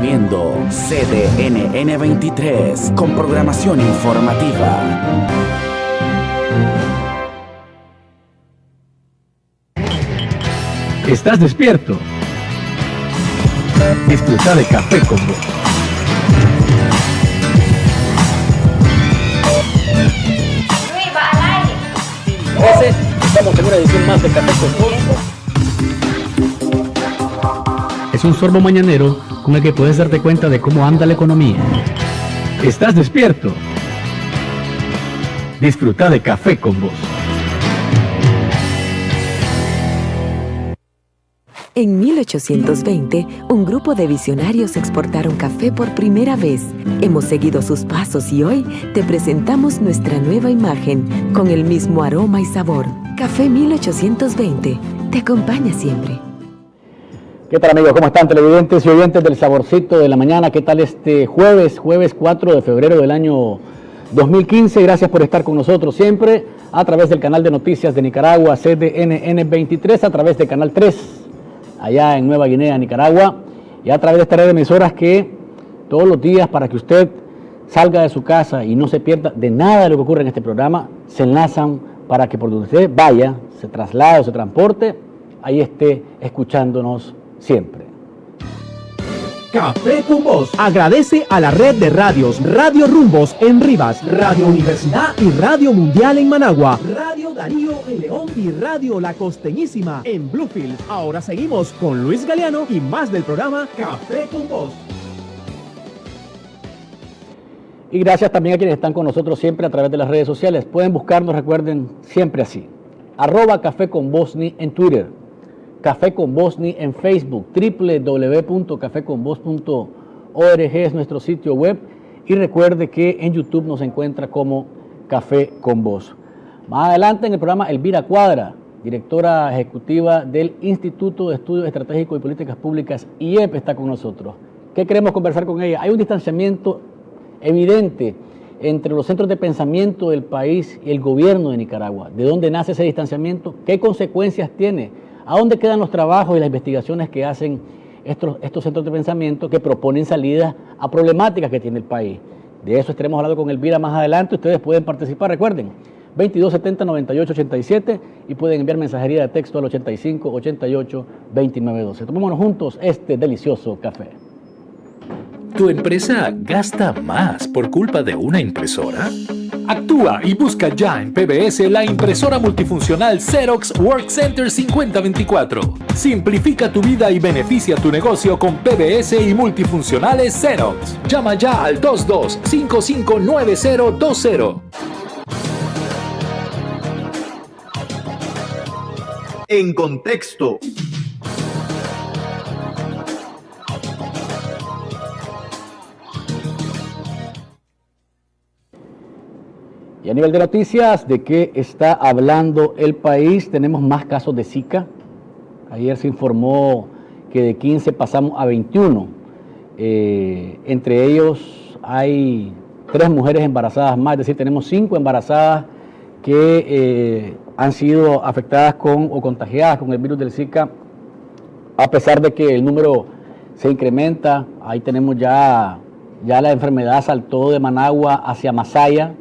Viendo CDNN 23 con programación informativa. ¿Estás despierto? Disfruta de Café con Vos. Estamos en una edición más de Café con Vos. Es un sorbo mañanero con el que puedes darte cuenta de cómo anda la economía. ¿Estás despierto? Disfruta de Café con Vos. En 1820, un grupo de visionarios exportaron café por primera vez. Hemos seguido sus pasos y hoy te presentamos nuestra nueva imagen con el mismo aroma y sabor. Café 1820 te acompaña siempre. ¿Qué tal, amigos? ¿Cómo están, televidentes y oyentes del Saborcito de la Mañana? ¿Qué tal este jueves 4 de febrero del año 2015? Gracias por estar con nosotros siempre a través del canal de noticias de Nicaragua, CDNN 23, a través de Canal 3, allá en Nueva Guinea, Nicaragua, y a través de estas redes emisoras que todos los días, para que usted salga de su casa y no se pierda de nada de lo que ocurre en este programa, se enlazan para que por donde usted vaya, se traslade o se transporte, ahí esté escuchándonos siempre. Café con Vos agradece a la red de radios Radio Rumbos en Rivas, Radio Universidad y Radio Mundial en Managua, Radio Darío en León y Radio La Costeñísima en Bluefield. Ahora seguimos con Luis Galeano y más del programa Café con Vos. Y gracias también a quienes están con nosotros siempre a través de las redes sociales. Pueden buscarnos, recuerden, siempre así. @Café con Vosni en Twitter. Café con Vosni en Facebook, www.cafeconvos.org es nuestro sitio web, y recuerde que en YouTube nos encuentra como Café con Vos. Más adelante en el programa, Elvira Cuadra, directora ejecutiva del Instituto de Estudios Estratégicos y Políticas Públicas, IEP, está con nosotros. ¿Qué queremos conversar con ella? Hay un distanciamiento evidente entre los centros de pensamiento del país y el gobierno de Nicaragua. ¿De dónde nace ese distanciamiento? ¿Qué consecuencias tiene? ¿A dónde quedan los trabajos y las investigaciones que hacen estos centros de pensamiento que proponen salidas a problemáticas que tiene el país? De eso estaremos hablando con Elvira más adelante. Ustedes pueden participar, recuerden, 2270-9887, y pueden enviar mensajería de texto al 8588-2912. Tomémonos juntos este delicioso café. ¿Tu empresa gasta más por culpa de una impresora? Actúa y busca ya en PBS la impresora multifuncional Xerox WorkCenter 5024. Simplifica tu vida y beneficia tu negocio con PBS y multifuncionales Xerox. Llama ya al 22559020. En contexto. Y a nivel de noticias, ¿de qué está hablando el país? Tenemos más casos de Zika. Ayer se informó que de 15 pasamos a 21. Entre ellos hay 3 mujeres embarazadas más, es decir, tenemos 5 embarazadas que han sido afectadas con o contagiadas con el virus del Zika, a pesar de que el número se incrementa. Ahí tenemos ya la enfermedad saltó de Managua hacia Masaya,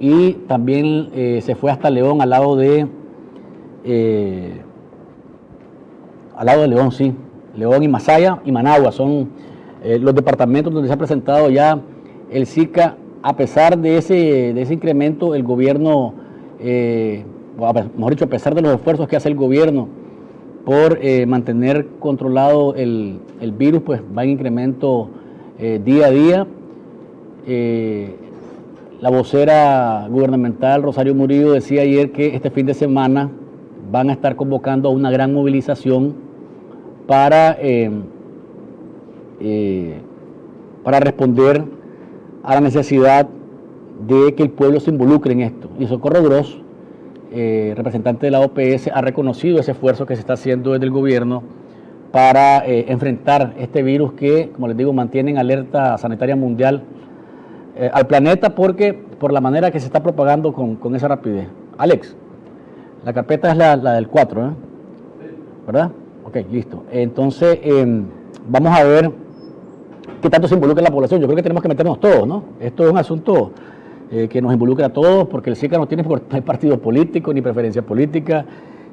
y también se fue hasta León, al lado de León, sí. León y Masaya y Managua son los departamentos donde se ha presentado ya el Zika. A pesar de ese incremento, el gobierno, mejor dicho, a pesar de los esfuerzos que hace el gobierno por mantener controlado el virus, pues va en incremento día a día. La vocera gubernamental, Rosario Murillo, decía ayer que este fin de semana van a estar convocando a una gran movilización para responder a la necesidad de que el pueblo se involucre en esto. Y Socorro Gros, representante de la OPS, ha reconocido ese esfuerzo que se está haciendo desde el gobierno para enfrentar este virus que, como les digo, mantiene en alerta sanitaria mundial al planeta, porque por la manera que se está propagando con esa rapidez. Alex, la carpeta es la del 4, ¿verdad? Ok, listo. Entonces, vamos a ver ¿qué tanto se involucra la población? Yo creo que tenemos que meternos todos, ¿no? Esto es un asunto que nos involucra a todos, porque el SICA no tiene partido político, ni preferencia política,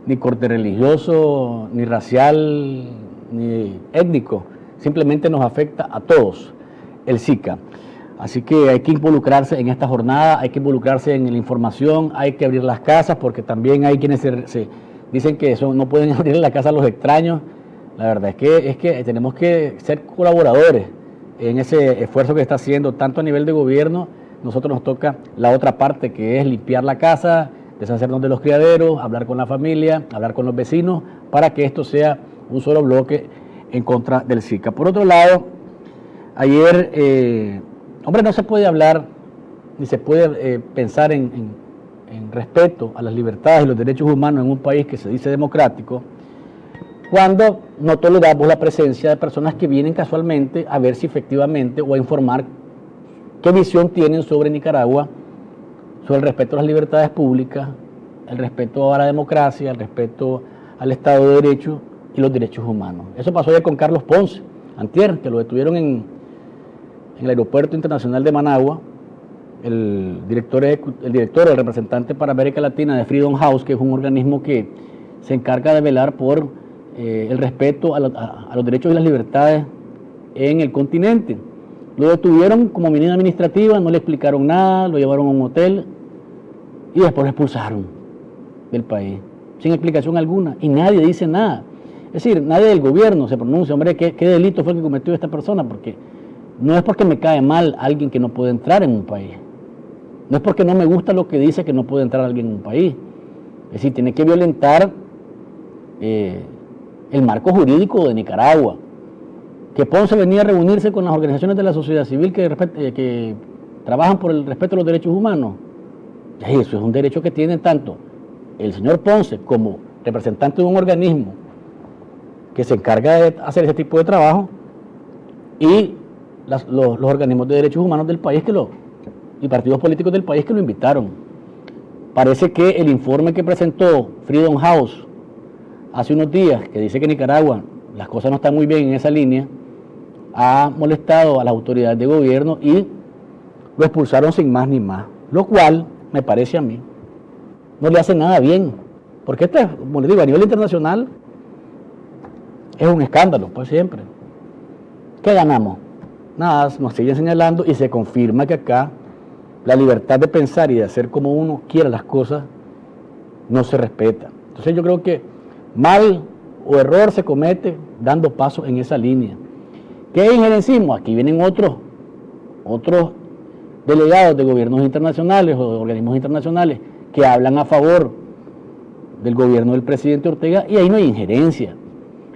ni corte religioso, ni racial, ni étnico. Simplemente nos afecta a todos el SICA. Así que hay que involucrarse en esta jornada, hay que involucrarse en la información, hay que abrir las casas, porque también hay quienes se dicen que no pueden abrir la casa a los extraños. La verdad es que tenemos que ser colaboradores en ese esfuerzo que está haciendo, tanto a nivel de gobierno. Nosotros nos toca la otra parte, que es limpiar la casa, deshacernos de los criaderos, hablar con la familia, hablar con los vecinos, para que esto sea un solo bloque en contra del SICA. Por otro lado, ayer, no se puede hablar, ni se puede pensar en respeto a las libertades y los derechos humanos en un país que se dice democrático, cuando no toleramos la presencia de personas que vienen casualmente a ver si efectivamente o a informar qué visión tienen sobre Nicaragua, sobre el respeto a las libertades públicas, el respeto a la democracia, el respeto al Estado de Derecho y los derechos humanos. Eso pasó ayer con Carlos Ponce, antier, que lo detuvieron en el Aeropuerto Internacional de Managua, el director, el representante para América Latina de Freedom House, que es un organismo que se encarga de velar por el respeto a los derechos y las libertades en el continente. Lo detuvieron como medida administrativa, no le explicaron nada, lo llevaron a un hotel y después lo expulsaron del país, sin explicación alguna, y nadie dice nada. Es decir, nadie del gobierno se pronuncia, hombre, ¿qué delito fue el que cometió esta persona? Porque no es porque me cae mal alguien que no puede entrar en un país. No es porque no me gusta lo que dice que no puede entrar alguien en un país. Es decir, tiene que violentar el marco jurídico de Nicaragua. Que Ponce venía a reunirse con las organizaciones de la sociedad civil que trabajan por el respeto a los derechos humanos. Eso es un derecho que tienen tanto el señor Ponce como representante de un organismo que se encarga de hacer ese tipo de trabajo y los organismos de derechos humanos del país y partidos políticos del país que lo invitaron. Parece que el informe que presentó Freedom House hace unos días, que dice que en Nicaragua las cosas no están muy bien en esa línea, ha molestado a las autoridades de gobierno y lo expulsaron sin más ni más, lo cual me parece a mí no le hace nada bien, porque esto es, como les digo, a nivel internacional es un escándalo, pues siempre. ¿Qué ganamos? Nada, nos siguen señalando y se confirma que acá la libertad de pensar y de hacer como uno quiera las cosas no se respeta. Entonces yo creo que mal o error se comete dando paso en esa línea. ¿Qué injerencismo? Aquí vienen otros delegados de gobiernos internacionales o de organismos internacionales que hablan a favor del gobierno del presidente Ortega y ahí no hay injerencia.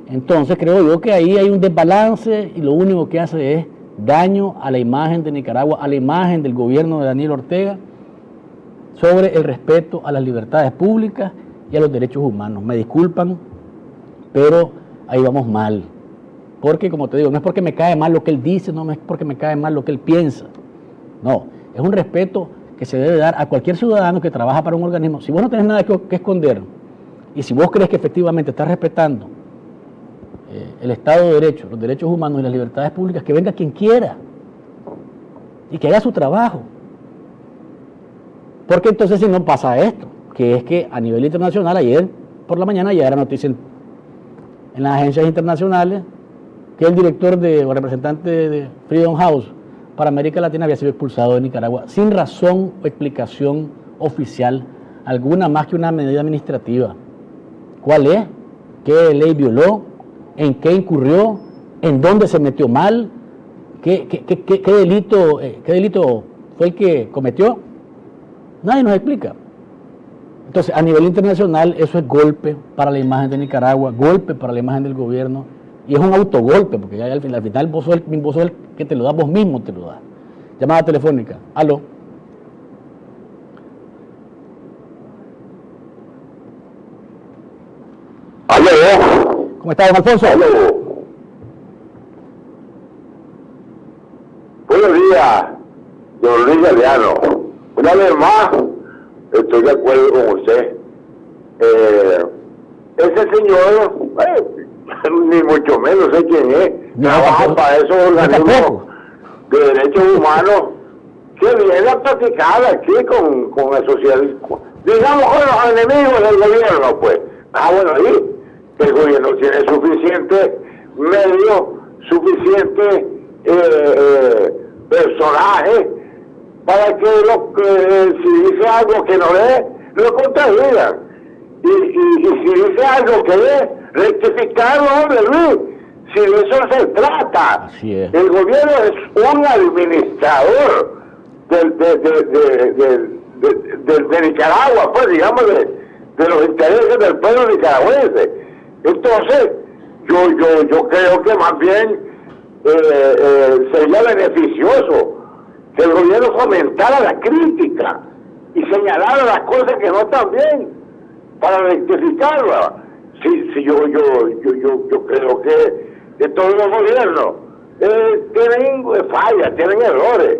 Entonces creo yo que ahí hay un desbalance y lo único que hace es daño a la imagen de Nicaragua, a la imagen del gobierno de Daniel Ortega sobre el respeto a las libertades públicas y a los derechos humanos. Me disculpan, pero ahí vamos mal. Porque, como te digo, no es porque me cae mal lo que él dice, no es porque me cae mal lo que él piensa. No, es un respeto que se debe dar a cualquier ciudadano que trabaja para un organismo. Si vos no tenés nada que esconder y si vos crees que efectivamente estás respetando el Estado de Derecho, los derechos humanos y las libertades públicas, que venga quien quiera y que haga su trabajo. Porque entonces si no pasa esto, que es que a nivel internacional, ayer por la mañana ya era noticia en las agencias internacionales que el director o representante de Freedom House para América Latina había sido expulsado de Nicaragua sin razón o explicación oficial alguna más que una medida administrativa. ¿Cuál es? ¿Qué ley violó? ¿En qué incurrió? ¿En dónde se metió mal? ¿Qué delito fue el que cometió? Nadie nos explica. Entonces, a nivel internacional, eso es golpe para la imagen de Nicaragua, golpe para la imagen del gobierno, y es un autogolpe, porque ya al final vos sos el que te lo das, vos mismo te lo das. Llamada telefónica. Aló. Aló. ¿Cómo está, don Alfonso? Aló. Buenos días, don Luis Galeano. Una vez más, estoy de acuerdo con usted. Ese señor, ni mucho menos sé quién es, trabajan para esos organismos de derechos humanos que vienen a practicar aquí con el socialismo. Digamos con los enemigos del gobierno, pues. Bueno, ahí el gobierno tiene suficiente medio, suficiente personaje para que si dice algo que no es, lo contradigan. Y si dice algo que es, rectificarlo, hombre, Luis. Si de eso se trata. Así es. El gobierno es un administrador de Nicaragua, pues digamos de los intereses del pueblo nicaragüense. Entonces, yo creo que más bien sería beneficioso que el gobierno fomentara la crítica y señalara las cosas que no están bien para rectificarlas. Sí, yo creo que todos los gobiernos tienen fallas, tienen errores,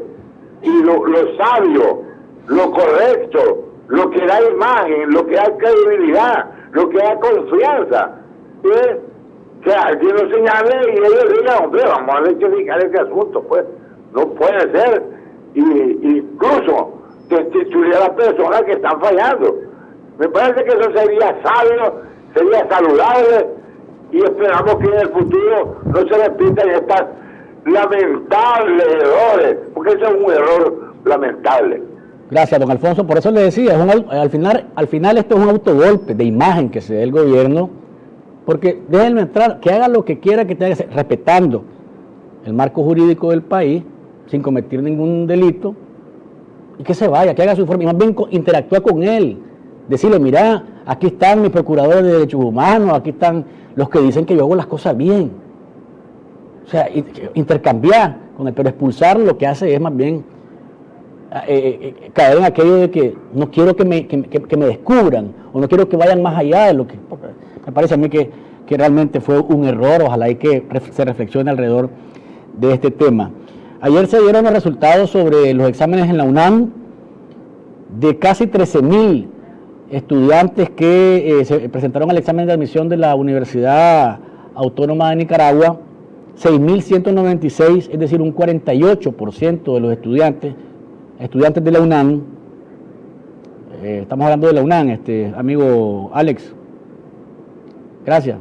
y lo sabio, lo correcto, lo que da imagen, lo que da credibilidad, lo que da confianza, es que alguien lo señale y ellos digan, hombre, vamos a rectificar este asunto, pues. No puede ser, y incluso destituir a las personas que están fallando. Me parece que eso sería sabio, sería saludable, y esperamos que en el futuro no se repitan estas lamentables errores, porque eso es un error lamentable. Gracias, don Alfonso. Por eso le decía, al final esto es un autogolpe de imagen que se dé el gobierno, porque déjenme entrar, que haga lo que quiera que tenga que hacer, respetando el marco jurídico del país, sin cometer ningún delito, y que se vaya, que haga su informe, y más bien interactúa con él, decirle, mira, aquí están mis procuradores de derechos humanos, aquí están los que dicen que yo hago las cosas bien. O sea, intercambiar con él, pero expulsarlo lo que hace es más bien caer en aquello de que no quiero que me descubran, o no quiero que vayan más allá de lo que... Me parece a mí que realmente fue un error. Ojalá y que se reflexione alrededor de este tema. Ayer se dieron los resultados sobre los exámenes en la UNAM de casi 13,000 estudiantes que se presentaron al examen de admisión de la Universidad Autónoma de Nicaragua. 6,196, es decir, un 48% de los estudiantes de la UNAM, estamos hablando de la UNAM, amigo Alex, gracias,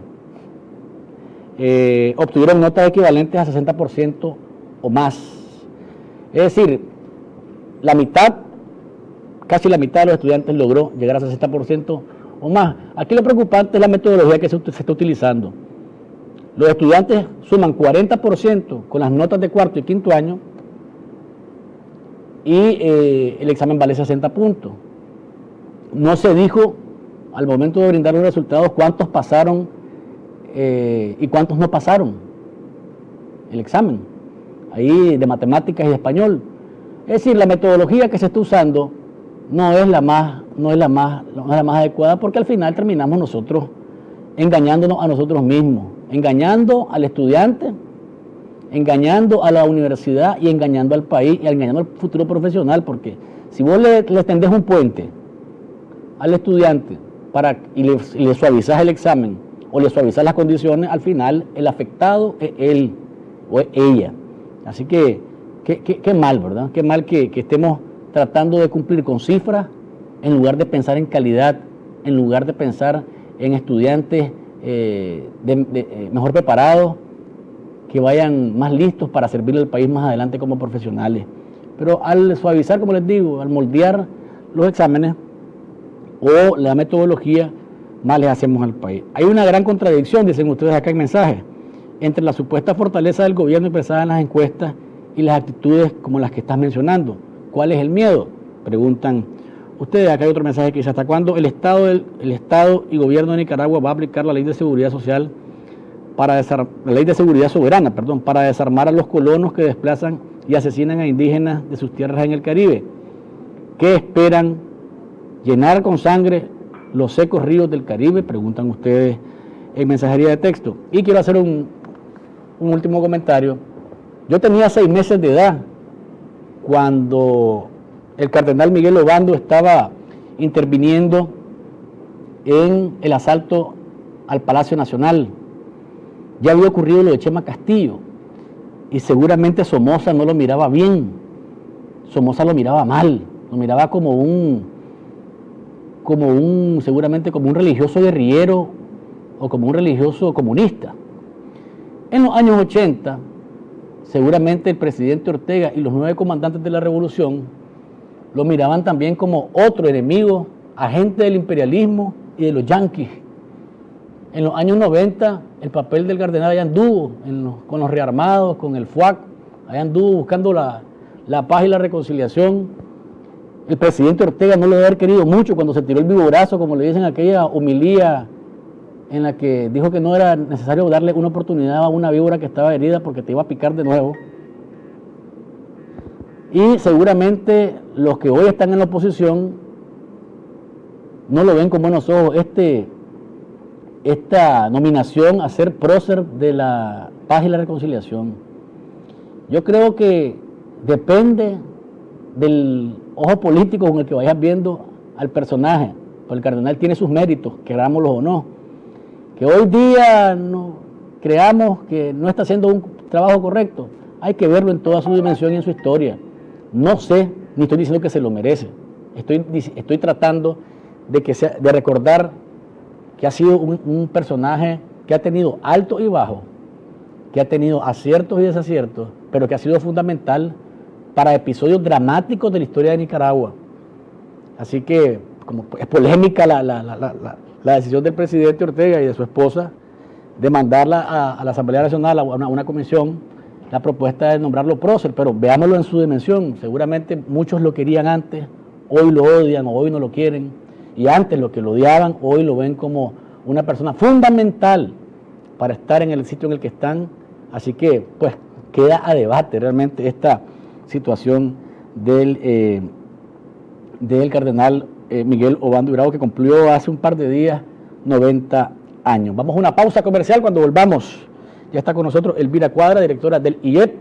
obtuvieron notas equivalentes a 60% o más. Es decir, casi la mitad de los estudiantes logró llegar a 60% o más. Aquí lo preocupante es la metodología que se está utilizando. Los estudiantes suman 40% con las notas de cuarto y quinto año, y el examen vale 60 puntos. No se dijo al momento de brindar los resultados cuántos pasaron y cuántos no pasaron el examen, ahí de matemáticas y de español. Es decir, la metodología que se está usando no es la más adecuada, porque al final terminamos nosotros engañándonos a nosotros mismos, engañando al estudiante, engañando a la universidad y engañando al país y engañando al futuro profesional, porque si vos le tendés un puente al estudiante y le suavizás el examen o le suavizás las condiciones, al final el afectado es él o es ella. Así que qué mal, ¿verdad? Qué mal que estemos tratando de cumplir con cifras en lugar de pensar en calidad, en lugar de pensar en estudiantes mejor preparados, que vayan más listos para servirle al país más adelante como profesionales. Pero al suavizar, como les digo, al moldear los exámenes o la metodología, más les hacemos al país. Hay una gran contradicción, dicen ustedes acá en mensajes, entre la supuesta fortaleza del gobierno expresada en las encuestas y las actitudes como las que estás mencionando. ¿Cuál es el miedo? Preguntan ustedes. Acá hay otro mensaje que dice, ¿hasta cuándo el Estado y gobierno de Nicaragua va a aplicar la ley de seguridad social la ley de seguridad soberana, para desarmar a los colonos que desplazan y asesinan a indígenas de sus tierras en el Caribe? ¿Qué esperan? ¿Llenar con sangre los secos ríos del Caribe? Preguntan ustedes en mensajería de texto. Y quiero hacer un último comentario. Yo tenía 6 meses de edad cuando el cardenal Miguel Obando estaba interviniendo en el asalto al Palacio Nacional. Ya había ocurrido lo de Chema Castillo y seguramente Somoza no lo miraba bien, Somoza lo miraba mal, lo miraba seguramente como un religioso guerrillero o como un religioso comunista. En los años 80, seguramente el presidente Ortega y los 9 comandantes de la revolución lo miraban también como otro enemigo, agente del imperialismo y de los yanquis. En los años 90, el papel del cardenal allá anduvo con los rearmados, con el FUAC, allá anduvo buscando la paz y la reconciliación. El presidente Ortega no lo debe haber querido mucho cuando se tiró el vivorazo, como le dicen, aquella homilía en la que dijo que no era necesario darle una oportunidad a una víbora que estaba herida porque te iba a picar de nuevo. Y seguramente los que hoy están en la oposición no lo ven con buenos ojos esta nominación a ser prócer de la paz y la reconciliación. Yo creo que depende del ojo político con el que vayas viendo al personaje, porque el cardenal tiene sus méritos, querámoslos o no. Que hoy día no creamos que no está haciendo un trabajo correcto, hay que verlo en toda su dimensión y en su historia. No sé, ni estoy diciendo que se lo merece, estoy tratando de recordar que ha sido un personaje que ha tenido altos y bajos, que ha tenido aciertos y desaciertos, pero que ha sido fundamental para episodios dramáticos de la historia de Nicaragua. Así que, como es polémica la decisión del presidente Ortega y de su esposa de mandarla a la Asamblea Nacional, a una comisión, la propuesta de nombrarlo prócer, pero veámoslo en su dimensión. Seguramente muchos lo querían antes, hoy lo odian o hoy no lo quieren, y antes lo que lo odiaban, hoy lo ven como una persona fundamental para estar en el sitio en el que están. Así que, pues, queda a debate realmente esta situación del cardenal Miguel Obando y Bravo, que cumplió hace un par de días 90 años. Vamos a una pausa comercial. Cuando volvamos, ya está con nosotros Elvira Cuadra, directora del IEP.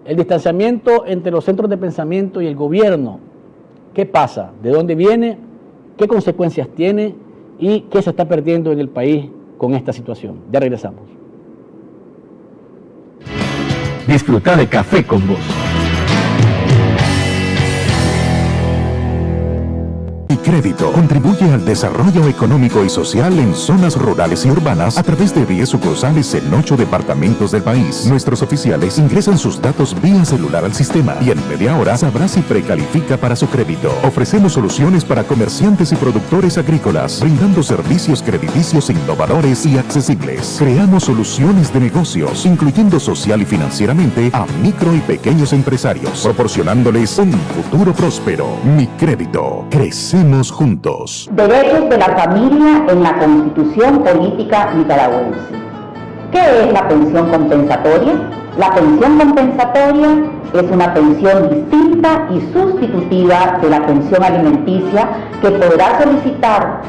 El distanciamiento entre los centros de pensamiento y el gobierno. ¿Qué pasa? ¿De dónde viene? ¿Qué consecuencias tiene? ¿Y qué se está perdiendo en el país con esta situación? Ya regresamos. Disfruta de Café con Vos. Crédito contribuye al desarrollo económico y social en zonas rurales y urbanas a través de 10 sucursales en 8 departamentos del país. Nuestros oficiales ingresan sus datos vía celular al sistema y en media hora sabrá si precalifica para su crédito. Ofrecemos soluciones para comerciantes y productores agrícolas, brindando servicios crediticios innovadores y accesibles. Creamos soluciones de negocios, incluyendo social y financieramente a micro y pequeños empresarios, proporcionándoles un futuro próspero. Mi Crédito. Crecemos juntos. Derechos de la familia en la Constitución Política Nicaragüense. ¿Qué es la pensión compensatoria? La pensión compensatoria es una pensión distinta y sustitutiva de la pensión alimenticia que podrá solicitar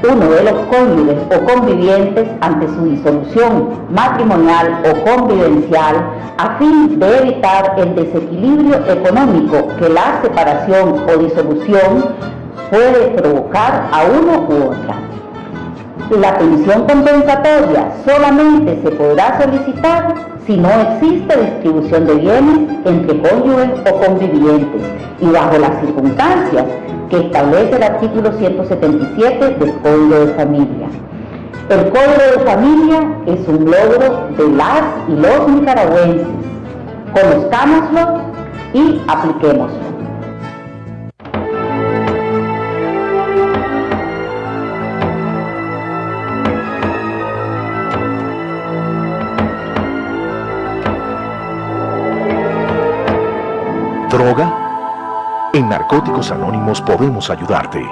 uno de los cónyuges o convivientes ante su disolución matrimonial o convivencial a fin de evitar el desequilibrio económico que la separación o disolución puede provocar a uno u otra. La pensión compensatoria solamente se podrá solicitar si no existe distribución de bienes entre cónyuges o convivientes y bajo las circunstancias que establece el artículo 177 del Código de Familia. El Código de Familia es un logro de las y los nicaragüenses. Conozcámoslo y apliquémoslo. ¿Droga? En Narcóticos Anónimos podemos ayudarte.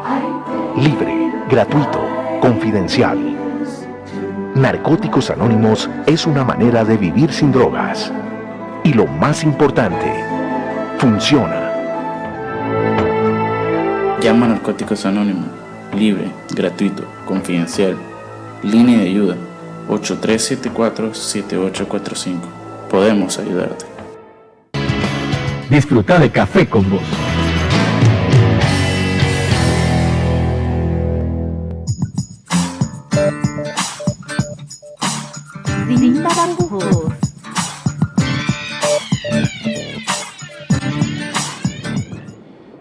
Libre, gratuito, confidencial. Narcóticos Anónimos es una manera de vivir sin drogas. Y lo más importante, funciona. Llama a Narcóticos Anónimos. Libre, gratuito, confidencial. Línea de ayuda 8374-7845. Podemos ayudarte. Disfruta de Café con Vos.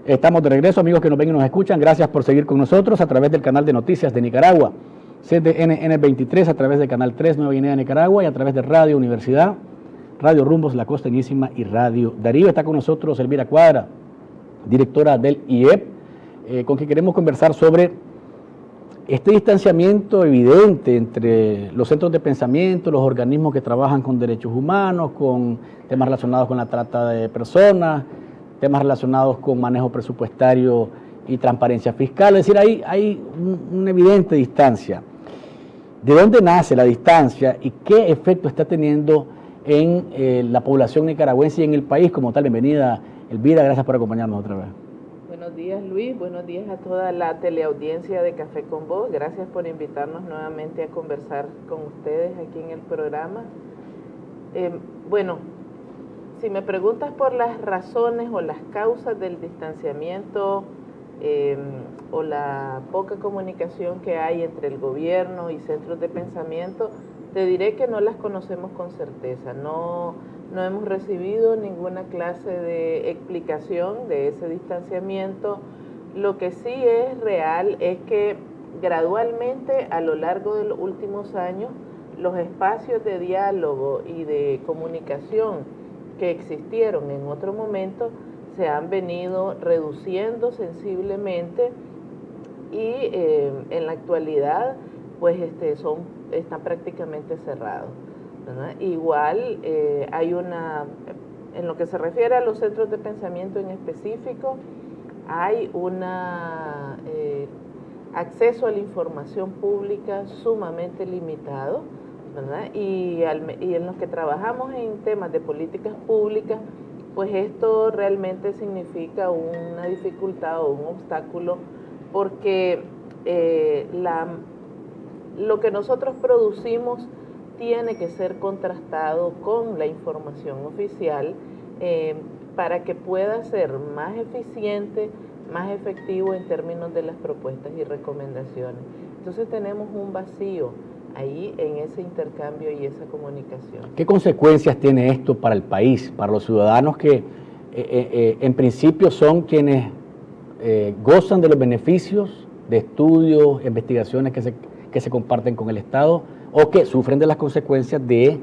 Estamos de regreso, amigos que nos ven y nos escuchan. Gracias por seguir con nosotros a través del canal de noticias de Nicaragua, CDN 23, a través del canal 3 Nueva Guinea de Nicaragua y a través de Radio Universidad, Radio Rumbos La Costeñísima y Radio Darío. Está con nosotros Elvira Cuadra, directora del IEP, con quien queremos conversar sobre este distanciamiento evidente entre los centros de pensamiento, los organismos que trabajan con derechos humanos, con temas relacionados con la trata de personas, temas relacionados con manejo presupuestario y transparencia fiscal. Es decir, hay una evidente distancia. ¿De dónde nace la distancia y qué efecto está teniendo en la población nicaragüense y en el país como tal? Bienvenida, Elvira, gracias por acompañarnos otra vez. Buenos días, Luis, buenos días a toda la teleaudiencia de Café con Vos. Gracias por invitarnos nuevamente a conversar con ustedes aquí en el programa. Bueno, si me preguntas por las razones o las causas del distanciamiento o la poca comunicación que hay entre el gobierno y centros de pensamiento, te diré que no las conocemos con certeza. No hemos recibido ninguna clase de explicación de ese distanciamiento. Lo que sí es real es que gradualmente a lo largo de los últimos años los espacios de diálogo y de comunicación que existieron en otro momento se han venido reduciendo sensiblemente y en la actualidad pues están prácticamente cerrados, ¿verdad? Igual hay en lo que se refiere a los centros de pensamiento en específico, hay acceso a la información pública sumamente limitado, ¿verdad? Y en los que trabajamos en temas de políticas públicas, pues esto realmente significa una dificultad o un obstáculo porque lo que nosotros producimos tiene que ser contrastado con la información oficial para que pueda ser más eficiente, más efectivo en términos de las propuestas y recomendaciones. Entonces tenemos un vacío ahí en ese intercambio y esa comunicación. ¿Qué consecuencias tiene esto para el país, para los ciudadanos que en principio son quienes gozan de los beneficios de estudios, investigaciones que se comparten con el Estado o que sufren de las consecuencias de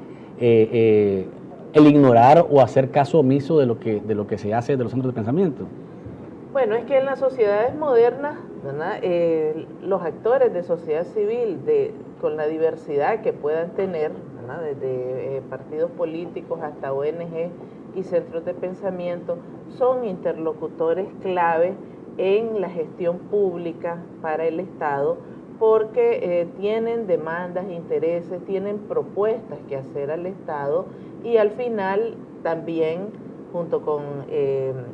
el ignorar o hacer caso omiso de lo que se hace de los centros de pensamiento? Bueno, es que en las sociedades modernas, ¿verdad? Los actores de sociedad civil, con la diversidad que puedan tener, ¿verdad? Desde partidos políticos hasta ONG y centros de pensamiento, son interlocutores clave en la gestión pública para el Estado, porque tienen demandas, intereses, tienen propuestas que hacer al Estado y al final también, junto con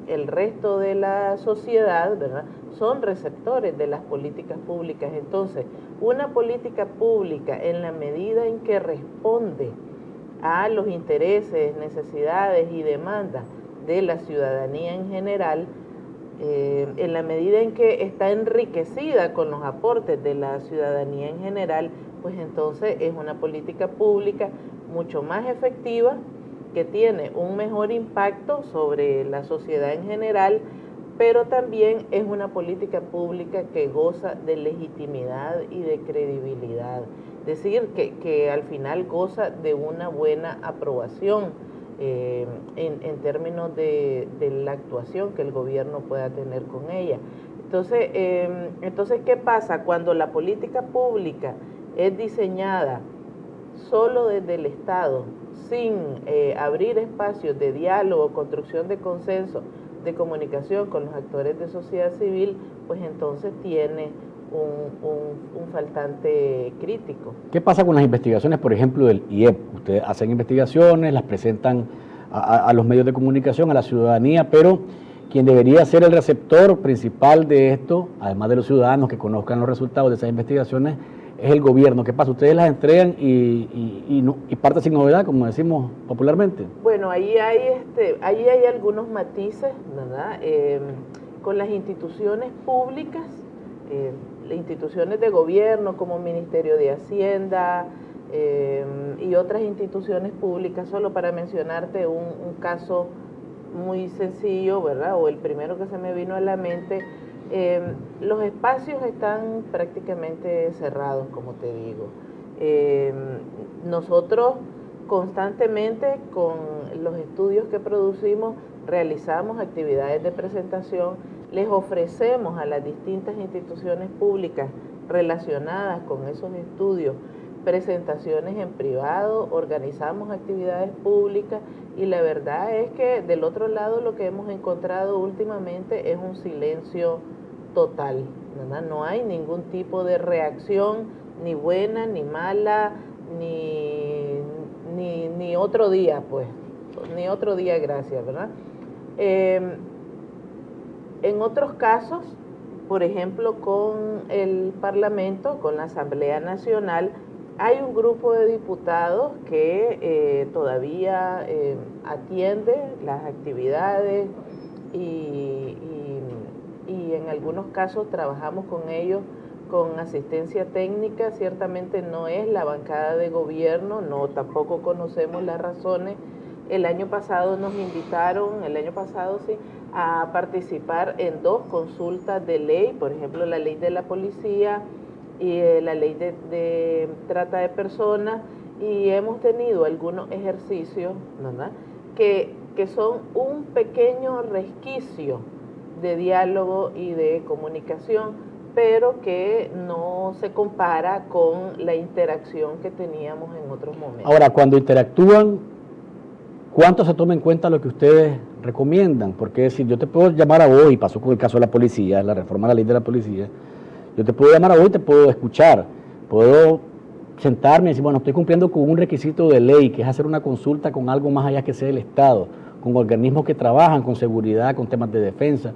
el resto de la sociedad, ¿verdad?, son receptores de las políticas públicas. Entonces, una política pública, en la medida en que responde a los intereses, necesidades y demandas de la ciudadanía en general, en la medida en que está enriquecida con los aportes de la ciudadanía en general, pues entonces es una política pública mucho más efectiva, que tiene un mejor impacto sobre la sociedad en general, pero también es una política pública que goza de legitimidad y de credibilidad. Es decir, que al final goza de una buena aprobación en términos de la actuación que el gobierno pueda tener con ella. Entonces, ¿qué pasa? Cuando la política pública es diseñada solo desde el Estado, sin abrir espacios de diálogo, construcción de consenso, de comunicación con los actores de sociedad civil, pues entonces tiene un faltante crítico. ¿Qué pasa con las investigaciones, por ejemplo, del IEP? Ustedes hacen investigaciones, las presentan a los medios de comunicación, a la ciudadanía, pero quien debería ser el receptor principal de esto, además de los ciudadanos que conozcan los resultados de esas investigaciones, es el gobierno. ¿Qué pasa? Ustedes las entregan y parte sin novedad, como decimos popularmente. Bueno, ahí hay algunos matices, ¿verdad? Con las instituciones públicas, instituciones de gobierno como Ministerio de Hacienda y otras instituciones públicas, solo para mencionarte un caso muy sencillo, ¿verdad? O el primero que se me vino a la mente, los espacios están prácticamente cerrados, como te digo. Nosotros constantemente con los estudios que producimos realizamos actividades de presentación, les ofrecemos a las distintas instituciones públicas relacionadas con esos estudios presentaciones en privado, organizamos actividades públicas y la verdad es que del otro lado lo que hemos encontrado últimamente es un silencio total, ¿verdad? No hay ningún tipo de reacción, ni buena, ni mala, ni otro día, pues, ni otro día, gracias, ¿verdad? En otros casos, por ejemplo, con el Parlamento, con la Asamblea Nacional, hay un grupo de diputados que todavía atiende las actividades y en algunos casos trabajamos con ellos con asistencia técnica. Ciertamente no es la bancada de gobierno, no, tampoco conocemos las razones. El año pasado nos invitaron, a participar en 2 consultas de ley, por ejemplo, la ley de la policía y la ley de trata de personas, y hemos tenido algunos ejercicios, ¿verdad?, que son un pequeño resquicio de diálogo y de comunicación, pero que no se compara con la interacción que teníamos en otros momentos. Ahora, cuando interactúan, ¿cuánto se toma en cuenta lo que ustedes recomiendan? Porque si yo te puedo llamar a vos, y pasó con el caso de la policía, la reforma de la ley de la policía, yo te puedo llamar a vos y te puedo escuchar, puedo sentarme y decir, bueno, estoy cumpliendo con un requisito de ley, que es hacer una consulta con algo más allá que sea el Estado, con organismos que trabajan con seguridad, con temas de defensa.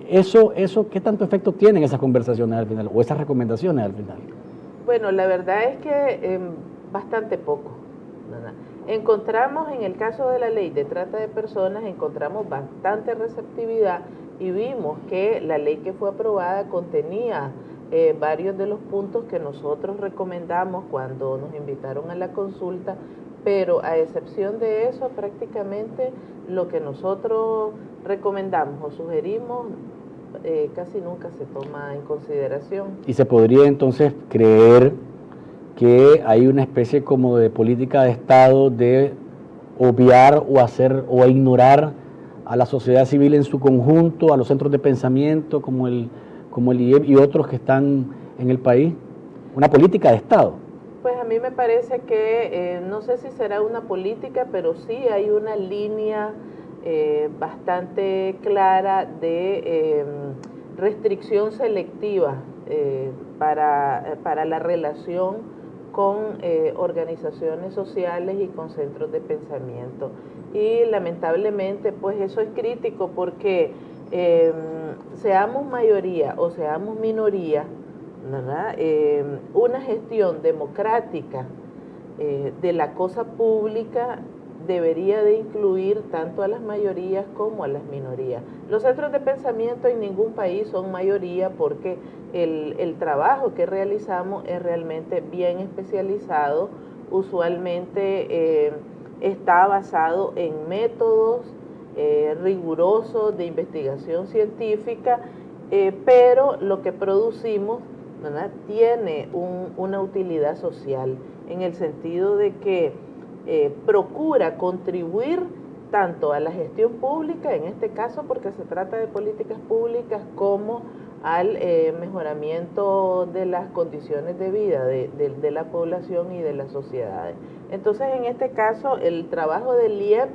Eso, ¿qué tanto efecto tienen esas conversaciones al final, o esas recomendaciones al final? Bueno, la verdad es que bastante poco, ¿verdad? Encontramos en el caso de la ley de trata de personas, encontramos bastante receptividad y vimos que la ley que fue aprobada contenía varios de los puntos que nosotros recomendamos cuando nos invitaron a la consulta, pero a excepción de eso, prácticamente lo que nosotros recomendamos o sugerimos casi nunca se toma en consideración. Y se podría entonces creer que hay una especie como de política de Estado de obviar o ignorar a la sociedad civil en su conjunto, a los centros de pensamiento como el IEP y otros que están en el país, una política de Estado. Pues a mí me parece que, no sé si será una política, pero sí hay una línea bastante clara de restricción selectiva para la relación con organizaciones sociales y con centros de pensamiento. Y lamentablemente pues eso es crítico porque seamos mayoría o seamos minoría, ¿verdad? Una gestión democrática de la cosa pública debería de incluir tanto a las mayorías como a las minorías. Los centros de pensamiento en ningún país son mayoría porque el trabajo que realizamos es realmente bien especializado, usualmente está basado en métodos rigurosos de investigación científica, pero lo que producimos, ¿verdad?, tiene una utilidad social en el sentido de que procura contribuir tanto a la gestión pública, en este caso porque se trata de políticas públicas, como al mejoramiento de las condiciones de vida de la población y de las sociedades. Entonces, en este caso, el trabajo del IEP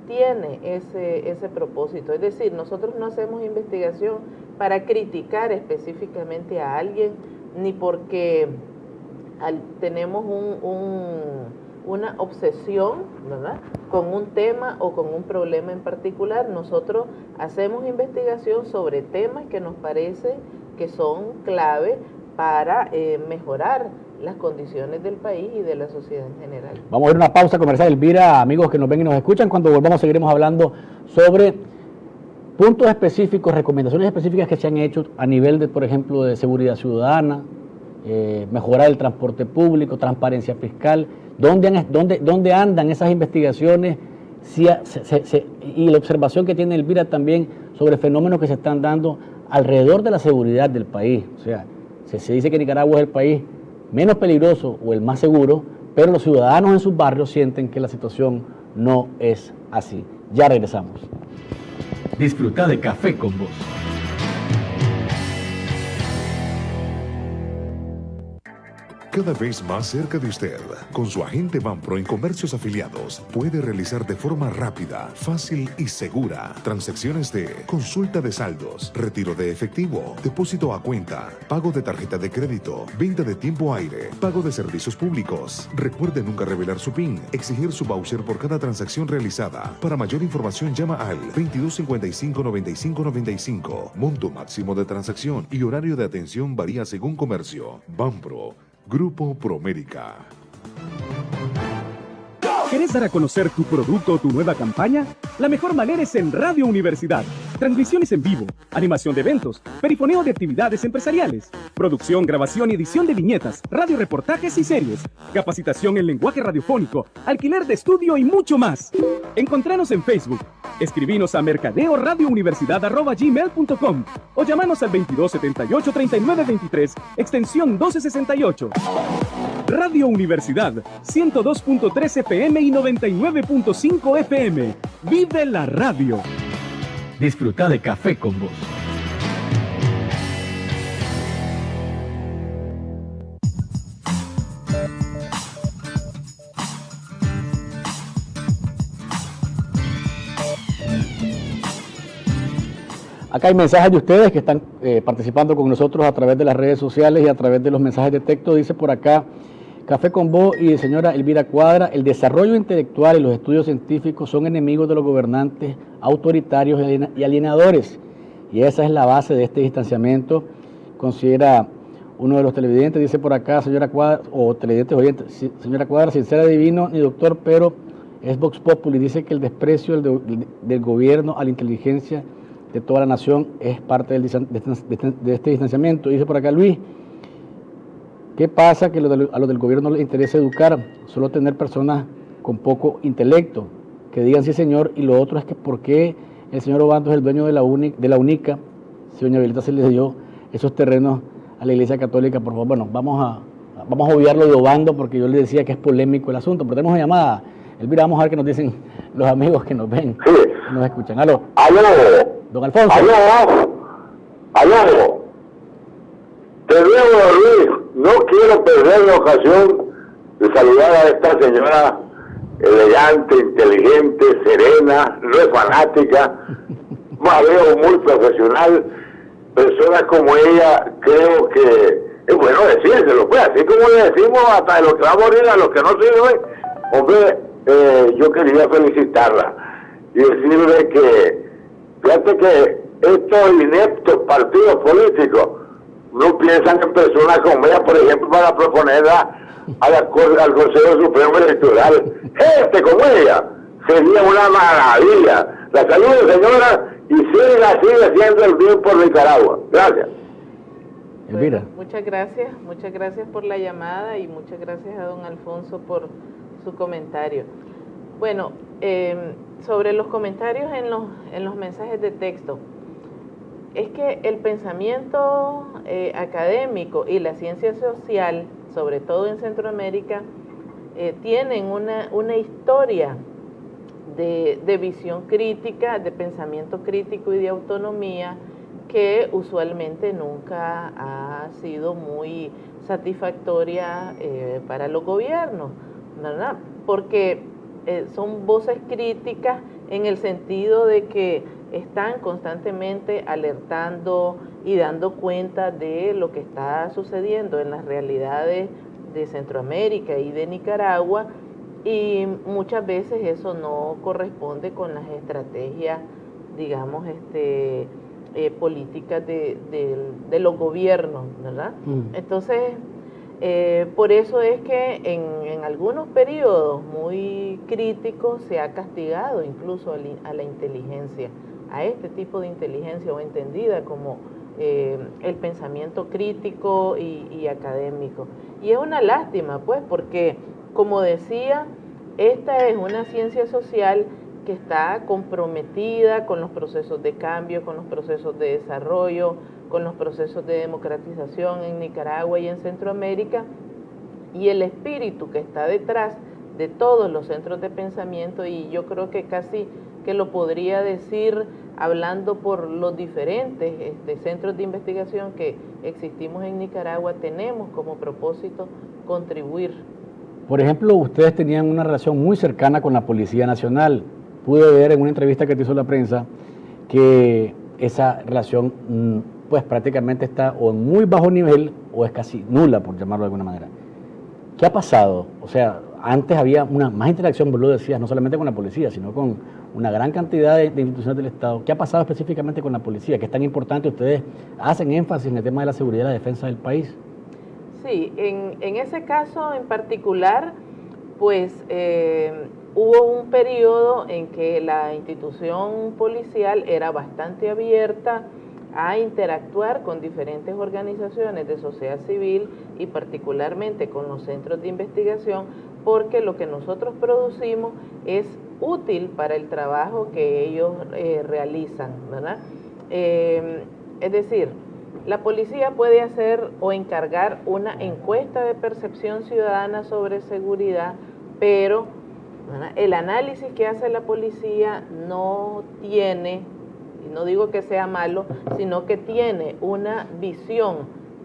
tiene ese propósito, es decir, nosotros no hacemos investigación para criticar específicamente a alguien, ni porque tenemos una obsesión, ¿verdad?, con un tema o con un problema en particular. Nosotros hacemos investigación sobre temas que nos parece que son clave para mejorar las condiciones del país y de la sociedad en general. Vamos a ver una pausa comercial, Elvira, amigos que nos ven y nos escuchan. Cuando volvamos seguiremos hablando sobre puntos específicos, recomendaciones específicas que se han hecho a nivel de, por ejemplo, de seguridad ciudadana, mejorar el transporte público, transparencia fiscal. ¿Dónde andan esas investigaciones? y la observación que tiene Elvira también sobre fenómenos que se están dando alrededor de la seguridad del país. O sea, se dice que Nicaragua es el país menos peligroso o el más seguro, pero los ciudadanos en sus barrios sienten que la situación no es así. Ya regresamos. Disfruta de Café con Vos. Cada vez más cerca de usted, con su agente Banpro en comercios afiliados, puede realizar de forma rápida, fácil y segura transacciones de consulta de saldos, retiro de efectivo, depósito a cuenta, pago de tarjeta de crédito, venta de tiempo aire, pago de servicios públicos. Recuerde nunca revelar su PIN, exigir su voucher por cada transacción realizada. Para mayor información llama al 2255-9595. Monto máximo de transacción y horario de atención varía según comercio. Banpro, Grupo Promérica. ¿Querés dar a conocer tu producto o tu nueva campaña? La mejor manera es en Radio Universidad. Transmisiones en vivo, animación de eventos, perifoneo de actividades empresariales, producción, grabación y edición de viñetas, radioreportajes y series, capacitación en lenguaje radiofónico, alquiler de estudio y mucho más. Encontranos en Facebook. Escribinos a mercadeoradiouniversidad@gmail.com o llamanos al 2278-3923, extensión 1268. Radio Universidad, 102.3 FM y 99.5 FM. ¡Vive la radio! Disfruta de Café con Vos. Acá hay mensajes de ustedes que están participando con nosotros a través de las redes sociales y a través de los mensajes de texto. Dice por acá, Café con Vos y señora Elvira Cuadra, el desarrollo intelectual y los estudios científicos son enemigos de los gobernantes autoritarios y alienadores. Y esa es la base de este distanciamiento, considera uno de los televidentes. Dice por acá, señora Cuadra, o televidentes oyentes, señora Cuadra, sin ser adivino ni doctor, pero es Vox Populi. Dice que el desprecio del gobierno a la inteligencia de toda la nación es parte de este distanciamiento. Dice por acá Luis, ¿qué pasa? Que a los del gobierno les interesa educar, solo tener personas con poco intelecto, que digan sí señor, y lo otro es que por qué el señor Obando es el dueño de la UNICA, si doña Violeta se les dio esos terrenos a la Iglesia Católica. Por favor, bueno, vamos a obviarlo de Obando porque yo le decía que es polémico el asunto, pero tenemos una llamada. Elvira, vamos a ver qué nos dicen los amigos que nos ven, sí, que nos escuchan. Aló. Don Alfonso. Aló. Te digo, Luis, no quiero perder la ocasión de saludar a esta señora elegante, inteligente, serena, no es fanática, la veo muy profesional. Personas como ella, creo que es bueno decírselo, pues, así como le decimos hasta de los que va a morir a los que no sirven. Hombre, yo quería felicitarla y decirle que, fíjate que estos ineptos partidos políticos no piensan en personas como ella, por ejemplo, para proponerla al Consejo Supremo Electoral. Gente como ella sería una maravilla. La salud, señora, y sigue haciendo el bien por Nicaragua. Gracias. Elvira. Bueno, muchas gracias por la llamada y muchas gracias a don Alfonso por su comentario. Bueno, sobre los comentarios en los mensajes de texto, es que el pensamiento académico y la ciencia social, sobre todo en Centroamérica, tienen una historia de visión crítica, de pensamiento crítico y de autonomía que usualmente nunca ha sido muy satisfactoria para los gobiernos, ¿verdad? Porque son voces críticas en el sentido de que están constantemente alertando y dando cuenta de lo que está sucediendo en las realidades de Centroamérica y de Nicaragua, y muchas veces eso no corresponde con las estrategias, digamos, políticas de los gobiernos, ¿verdad? Entonces, por eso es que en algunos periodos muy críticos se ha castigado incluso a la inteligencia, a este tipo de inteligencia, o entendida como el pensamiento crítico y académico. Y es una lástima, pues, porque, como decía, esta es una ciencia social que está comprometida con los procesos de cambio, con los procesos de desarrollo, con los procesos de democratización en Nicaragua y en Centroamérica, y el espíritu que está detrás de todos los centros de pensamiento, y yo creo que casi que lo podría decir hablando por los diferentes centros de investigación que existimos en Nicaragua, tenemos como propósito contribuir. Por ejemplo, ustedes tenían una relación muy cercana con la Policía Nacional. Pude ver en una entrevista que te hizo la prensa que esa relación pues prácticamente está o en muy bajo nivel o es casi nula, por llamarlo de alguna manera. ¿Qué ha pasado? O sea, antes había una más interacción, vos lo decías, no solamente con la policía, sino con una gran cantidad de instituciones del Estado. ¿Qué ha pasado específicamente con la policía? ¿Qué es tan importante? Ustedes hacen énfasis en el tema de la seguridad y la defensa del país. Sí, en ese caso en particular, pues hubo un periodo en que la institución policial era bastante abierta a interactuar con diferentes organizaciones de sociedad civil y particularmente con los centros de investigación, porque lo que nosotros producimos es útil para el trabajo que ellos realizan, ¿verdad? Es decir, la policía puede hacer o encargar una encuesta de percepción ciudadana sobre seguridad, pero ¿verdad? El análisis que hace la policía no tiene, y no digo que sea malo, sino que tiene una visión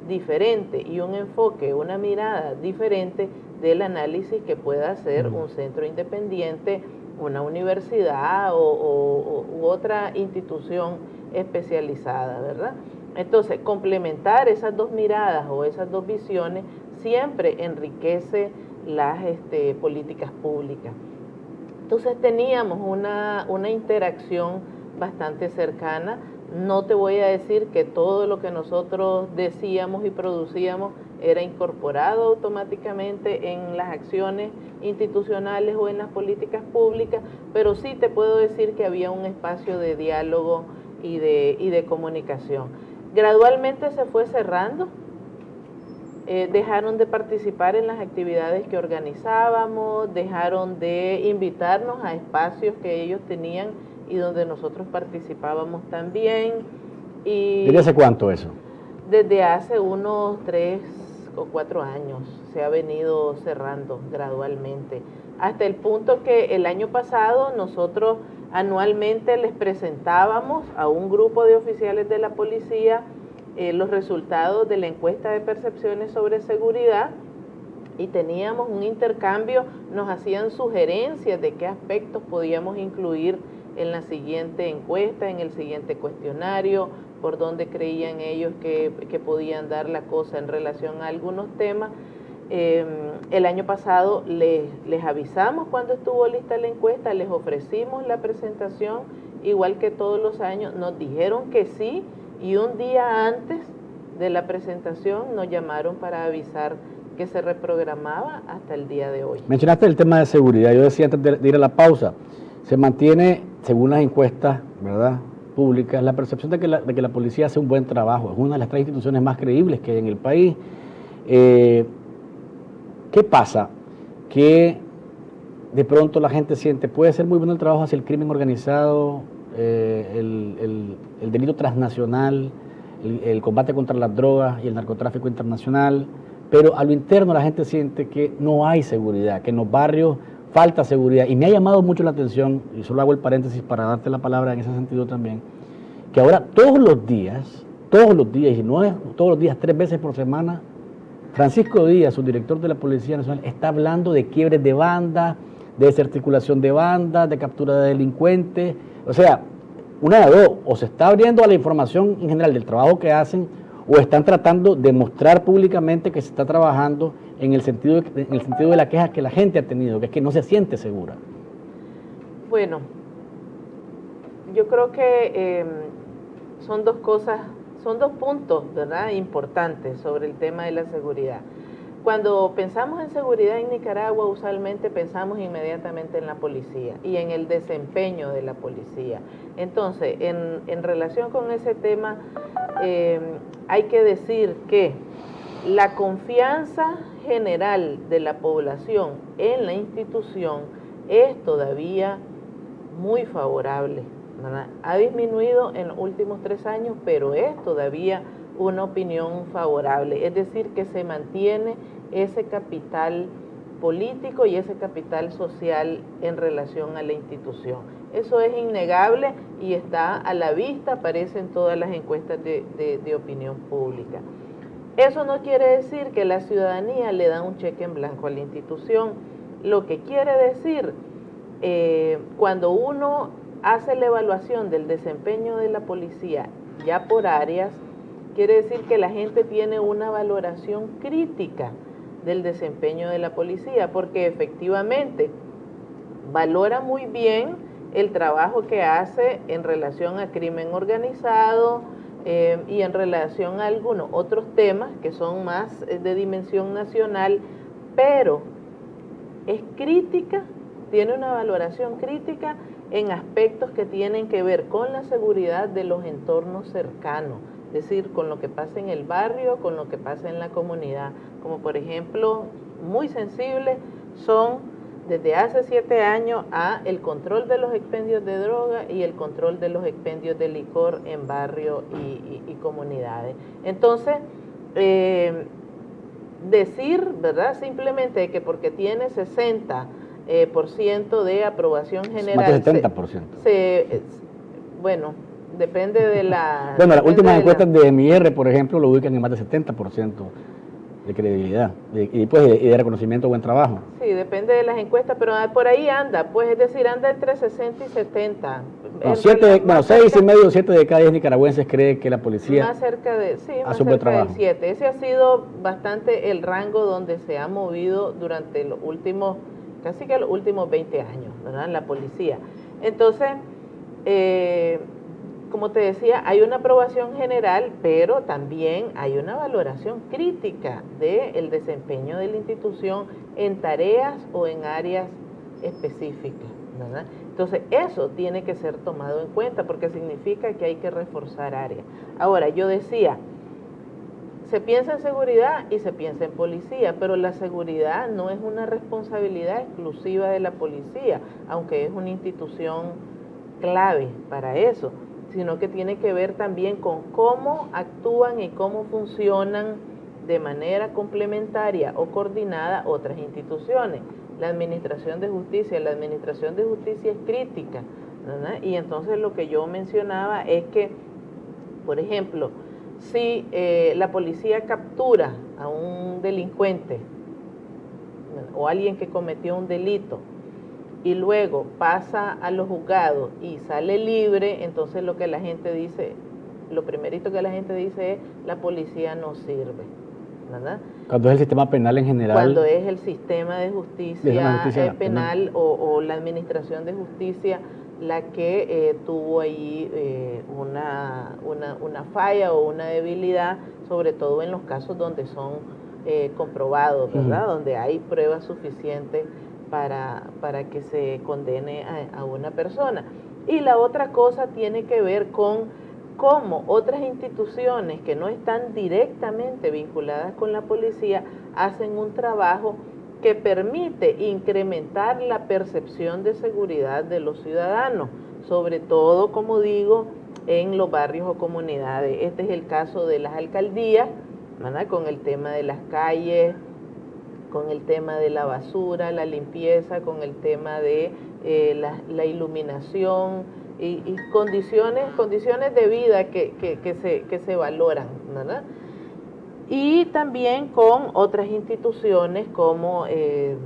diferente y un enfoque, una mirada diferente del análisis que pueda hacer un centro independiente, una universidad u otra institución especializada, ¿verdad? Entonces, complementar esas dos miradas o esas dos visiones siempre enriquece las políticas públicas. Entonces teníamos una interacción bastante cercana. No te voy a decir que todo lo que nosotros decíamos y producíamos era incorporado automáticamente en las acciones institucionales o en las políticas públicas, pero sí te puedo decir que había un espacio de diálogo y de comunicación. Gradualmente se fue cerrando, dejaron de participar en las actividades que organizábamos, dejaron de invitarnos a espacios que ellos tenían y donde nosotros participábamos también. ¿Desde hace cuánto eso? Desde hace unos 3 o 4 años se ha venido cerrando gradualmente, hasta el punto que el año pasado nosotros anualmente les presentábamos a un grupo de oficiales de la policía los resultados de la encuesta de percepciones sobre seguridad y teníamos un intercambio, nos hacían sugerencias de qué aspectos podíamos incluir en la siguiente encuesta, en el siguiente cuestionario, por dónde creían ellos que podían dar la cosa en relación a algunos temas. El año pasado les avisamos cuando estuvo lista la encuesta, les ofrecimos la presentación, igual que todos los años, nos dijeron que sí, y un día antes de la presentación nos llamaron para avisar que se reprogramaba hasta el día de hoy. Mencionaste el tema de seguridad, yo decía antes de ir a la pausa, se mantiene, según las encuestas, ¿verdad?, públicas, la percepción de que la policía hace un buen trabajo, es una de las 3 instituciones más creíbles que hay en el país. ¿Qué pasa? Que de pronto la gente siente, puede ser muy bueno el trabajo hacia el crimen organizado, el delito transnacional, el combate contra las drogas y el narcotráfico internacional, pero a lo interno la gente siente que no hay seguridad, que en los barrios falta seguridad. Y me ha llamado mucho la atención, y solo hago el paréntesis para darte la palabra en ese sentido también, que ahora todos los días, y no es todos los días, 3 veces por semana, Francisco Díaz, su director de la Policía Nacional, está hablando de quiebres de bandas, de desarticulación de bandas, de captura de delincuentes. O sea, una de dos, o se está abriendo a la información en general del trabajo que hacen, o están tratando de mostrar públicamente que se está trabajando en el sentido de la queja que la gente ha tenido, que es que no se siente segura. Bueno, yo creo que son dos cosas, son 2 puntos, ¿verdad?, importantes sobre el tema de la seguridad. Cuando pensamos en seguridad en Nicaragua, usualmente pensamos inmediatamente en la policía y en el desempeño de la policía. Entonces, en relación con ese tema, hay que decir que la confianza general de la población en la institución es todavía muy favorable, ¿verdad? Ha disminuido en los últimos 3 años, pero es todavía una opinión favorable, es decir, que se mantiene ese capital político y ese capital social en relación a la institución. Eso es innegable y está a la vista, aparece en todas las encuestas de opinión pública. Eso no quiere decir que la ciudadanía le da un cheque en blanco a la institución. Lo que quiere decir, cuando uno hace la evaluación del desempeño de la policía ya por áreas, quiere decir que la gente tiene una valoración crítica del desempeño de la policía, porque efectivamente valora muy bien el trabajo que hace en relación a crimen organizado y en relación a algunos otros temas que son más de dimensión nacional, pero es crítica, tiene una valoración crítica en aspectos que tienen que ver con la seguridad de los entornos cercanos, es decir, con lo que pasa en el barrio, con lo que pasa en la comunidad, como por ejemplo, muy sensibles son desde hace 7 años a el control de los expendios de droga y el control de los expendios de licor en barrio y comunidades. Entonces, decir, ¿verdad?, simplemente que porque tiene 60% de aprobación general. Más de 70%. Bueno, depende de la... Bueno, las últimas encuestas de MIR, por ejemplo, lo ubican en más de 70% de credibilidad y de reconocimiento de buen trabajo. Sí, depende de las encuestas, pero por ahí anda, pues es decir, anda entre 60 y 70. No, 6 y medio, 7 de cada 10 nicaragüenses cree que la policía más cerca de, sí, más hace un buen cerca trabajo. del 7. Ese ha sido bastante el rango donde se ha movido durante los últimos, casi que los últimos 20 años, ¿verdad?, la policía. Entonces, como te decía, hay una aprobación general, pero también hay una valoración crítica del desempeño de la institución en tareas o en áreas específicas, ¿verdad? Entonces, eso tiene que ser tomado en cuenta porque significa que hay que reforzar áreas. Ahora, yo decía, se piensa en seguridad y se piensa en policía, pero la seguridad no es una responsabilidad exclusiva de la policía, aunque es una institución clave para eso, sino que tiene que ver también con cómo actúan y cómo funcionan de manera complementaria o coordinada otras instituciones. La Administración de Justicia es crítica, ¿verdad? Y entonces lo que yo mencionaba es que, por ejemplo, si la policía captura a un delincuente o alguien que cometió un delito, y luego pasa a los juzgados y sale libre, entonces lo primerito que la gente dice es, la policía no sirve, ¿verdad? Cuando es el sistema penal en general. Cuando es el sistema de justicia penal o la administración de justicia la que tuvo ahí una falla o una debilidad, sobre todo en los casos donde son comprobados, ¿verdad? Donde hay pruebas suficientes para que se condene a una persona. Y la otra cosa tiene que ver con cómo otras instituciones que no están directamente vinculadas con la policía hacen un trabajo que permite incrementar la percepción de seguridad de los ciudadanos, sobre todo, como digo, en los barrios o comunidades. Este es el caso de las alcaldías, ¿verdad?, con el tema de las calles, con el tema de la basura, la limpieza, con el tema de la iluminación y condiciones de vida que se valoran, ¿verdad? Y también con otras instituciones como,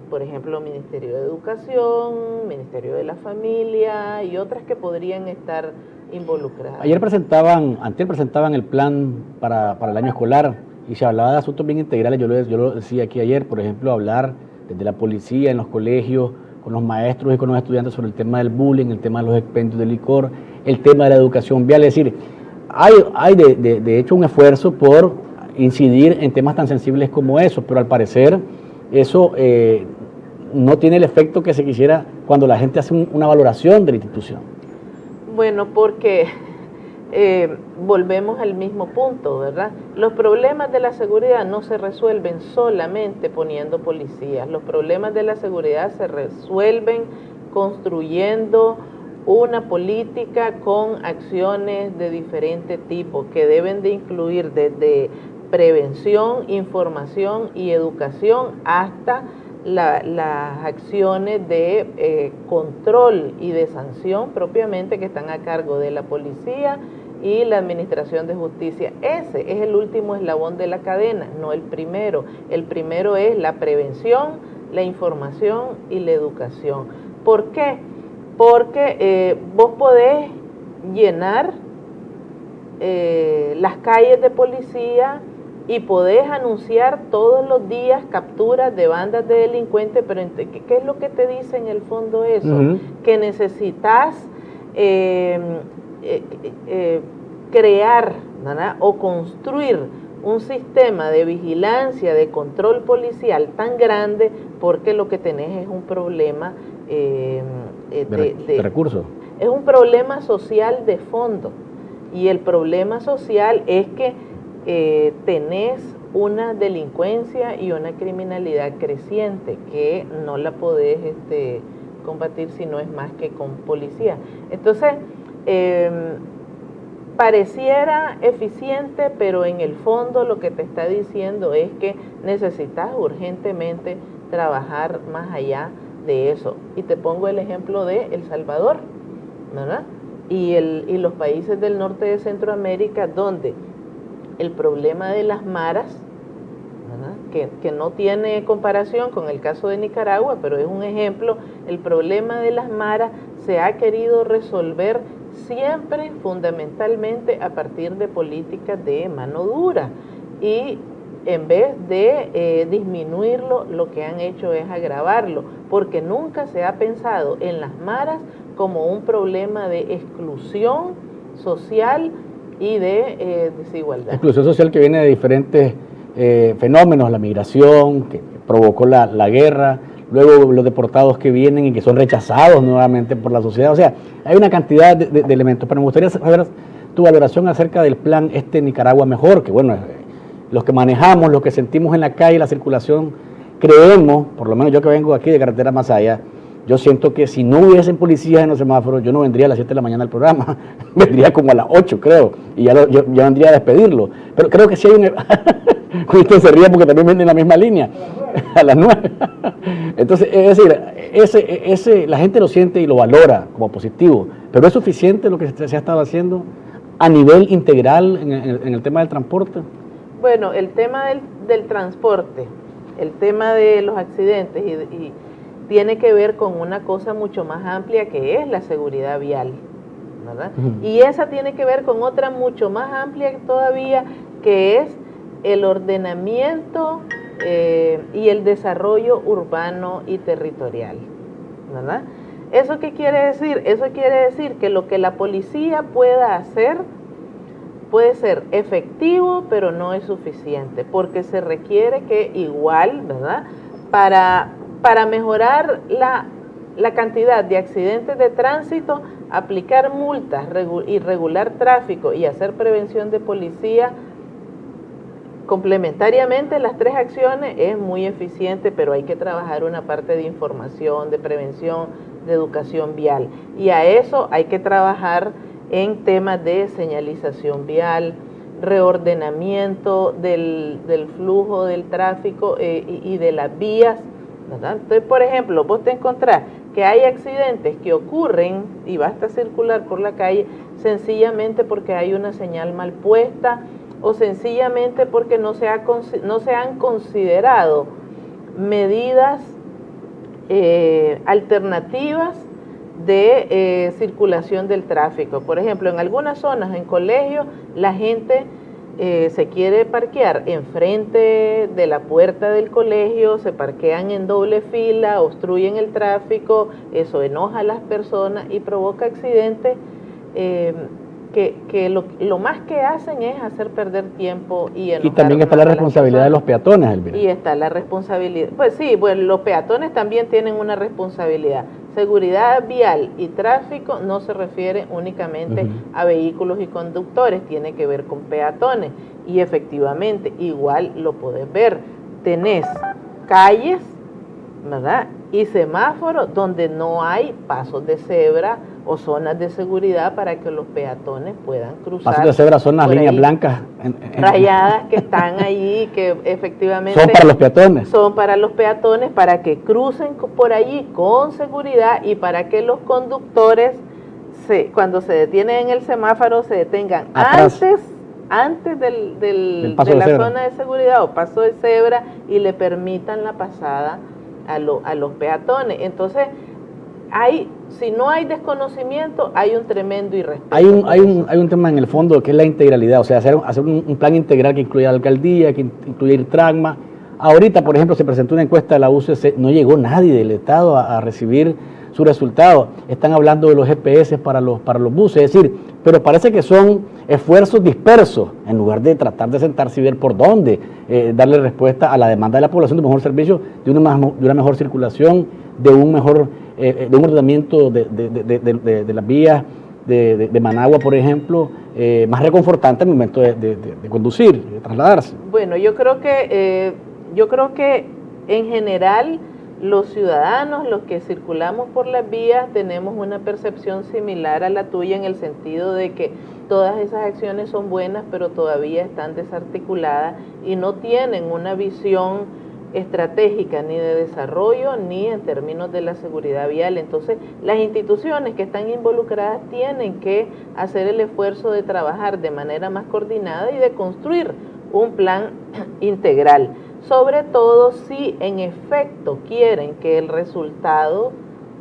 por ejemplo, Ministerio de Educación, Ministerio de la Familia y otras que podrían estar involucradas. Antier presentaban el plan para el año escolar y se hablaba de asuntos bien integrales. Yo lo decía aquí ayer, por ejemplo, hablar desde la policía en los colegios, con los maestros y con los estudiantes sobre el tema del bullying, el tema de los expendios de licor, el tema de la educación vial. Es decir, hay de hecho un esfuerzo por incidir en temas tan sensibles como eso, pero al parecer eso no tiene el efecto que se quisiera cuando la gente hace una valoración de la institución. Bueno, porque volvemos al mismo punto, ¿verdad? Los problemas de la seguridad no se resuelven solamente poniendo policías. Los problemas de la seguridad se resuelven construyendo una política con acciones de diferente tipo que deben de incluir desde prevención, información y educación hasta las acciones de control y de sanción propiamente que están a cargo de la policía y la administración de justicia. Ese es el último eslabón de la cadena, no el primero. El primero es la prevención, la información y la educación. ¿Por qué? Porque vos podés llenar las calles de policía y podés anunciar todos los días capturas de bandas de delincuentes, pero ¿qué es lo que te dice en el fondo eso? Que necesitas crear, ¿verdad? O construir un sistema de vigilancia, de control policial tan grande, porque lo que tenés es un problema de recursos. Es un problema social de fondo, y el problema social es que tenés una delincuencia y una criminalidad creciente que no la podés combatir si no es más que con policía. Entonces, pareciera eficiente, pero en el fondo lo que te está diciendo es que necesitas urgentemente trabajar más allá de eso. Y te pongo el ejemplo de El Salvador, ¿verdad? Y los países del norte de Centroamérica, donde el problema de las maras, que no tiene comparación con el caso de Nicaragua, pero es un ejemplo, el problema de las maras se ha querido resolver siempre fundamentalmente a partir de políticas de mano dura, y en vez de disminuirlo, lo que han hecho es agravarlo, porque nunca se ha pensado en las maras como un problema de exclusión social y de desigualdad. Exclusión social que viene de diferentes fenómenos, la migración que provocó la guerra, luego los deportados que vienen y que son rechazados nuevamente por la sociedad. O sea, hay una cantidad de elementos, pero me gustaría saber tu valoración acerca del plan Nicaragua Mejor, que bueno, los que manejamos, los que sentimos en la calle la circulación, creemos, por lo menos yo que vengo aquí de Carretera Masaya, yo siento que si no hubiesen policías en los semáforos, yo no vendría a las 7 de la mañana al programa, vendría como a las 8, creo, y ya vendría a despedirlo. Pero creo que sí hay un... Cristian se ríe porque también venden la misma línea, a las 9. Entonces, es decir, la gente lo siente y lo valora como positivo, pero ¿es suficiente lo que se ha estado haciendo a nivel integral en el tema del transporte? Bueno, el tema del transporte, el tema de los accidentes y tiene que ver con una cosa mucho más amplia que es la seguridad vial, ¿verdad? Y esa tiene que ver con otra mucho más amplia todavía, que es el ordenamiento y el desarrollo urbano y territorial, ¿verdad? ¿Eso qué quiere decir? Eso quiere decir que lo que la policía pueda hacer puede ser efectivo, pero no es suficiente, porque se requiere que igual, ¿verdad? Para mejorar la cantidad de accidentes de tránsito, aplicar multas y regular tráfico y hacer prevención de policía, complementariamente las tres acciones es muy eficiente, pero hay que trabajar una parte de información, de prevención, de educación vial. Y a eso hay que trabajar en temas de señalización vial, reordenamiento del flujo del tráfico y de las vías, ¿verdad? Entonces, por ejemplo, vos te encontrás que hay accidentes que ocurren y basta circular por la calle sencillamente porque hay una señal mal puesta o sencillamente porque no se han considerado medidas alternativas de circulación del tráfico. Por ejemplo, en algunas zonas, en colegios, la gente se quiere parquear enfrente de la puerta del colegio, se parquean en doble fila, obstruyen el tráfico, eso enoja a las personas y provoca accidentes que lo más que hacen es hacer perder tiempo y enojar. Y también está la responsabilidad de los peatones, Elvira. Y está la responsabilidad, pues sí, bueno, los peatones también tienen una responsabilidad. Seguridad vial y tráfico no se refiere únicamente a vehículos y conductores, tiene que ver con peatones. Y efectivamente, igual lo podés ver, tenés calles, ¿verdad? Y semáforos donde no hay pasos de cebra o zonas de seguridad para que los peatones puedan cruzar. Pasos de cebra son las líneas blancas rayadas que están allí, que efectivamente son para los peatones. Son para los peatones, para que crucen por allí con seguridad y para que los conductores, cuando se detienen en el semáforo, se detengan antes de la zona de seguridad o paso de cebra y le permitan la pasada a los peatones. Entonces, si no hay desconocimiento, hay un tremendo irrespeto. Hay un tema en el fondo que es la integralidad, o sea, hacer un plan integral que incluya la alcaldía, que incluya el TRACMA. Ahorita, por ejemplo, se presentó una encuesta de la UCC, no llegó nadie del Estado a recibir su resultado. Están hablando de los GPS para los buses, es decir, pero parece que son esfuerzos dispersos, en lugar de tratar de sentarse y ver por dónde darle respuesta a la demanda de la población de un mejor servicio, de una mejor circulación, de un ordenamiento de las vías de Managua, por ejemplo, más reconfortante al momento de conducir, de trasladarse. Bueno, yo creo que en general los ciudadanos, los que circulamos por las vías, tenemos una percepción similar a la tuya, en el sentido de que todas esas acciones son buenas, pero todavía están desarticuladas y no tienen una visión estratégica ni de desarrollo ni en términos de la seguridad vial. Entonces, las instituciones que están involucradas tienen que hacer el esfuerzo de trabajar de manera más coordinada y de construir un plan integral, sobre todo si en efecto quieren que el resultado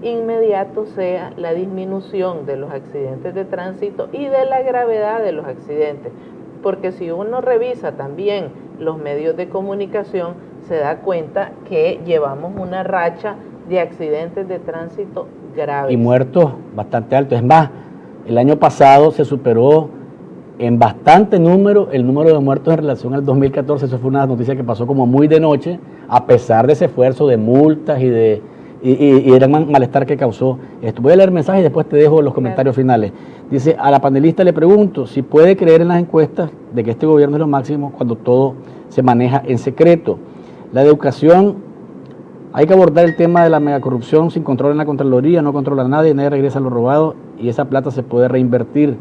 inmediato sea la disminución de los accidentes de tránsito y de la gravedad de los accidentes, porque si uno revisa también los medios de comunicación, se da cuenta que llevamos una racha de accidentes de tránsito graves. Y muertos bastante altos. Es más, el año pasado se superó en bastante número el número de muertos en relación al 2014. Eso fue una noticia que pasó como muy de noche, a pesar de ese esfuerzo de multas y el malestar que causó esto. Voy a leer mensajes y después te dejo los comentarios finales. Dice, a la panelista le pregunto si puede creer en las encuestas de que este gobierno es lo máximo cuando todo se maneja en secreto. La educación, hay que abordar el tema de la megacorrupción sin control en la Contraloría, no controla a nadie regresa a lo robado y esa plata se puede reinvertir.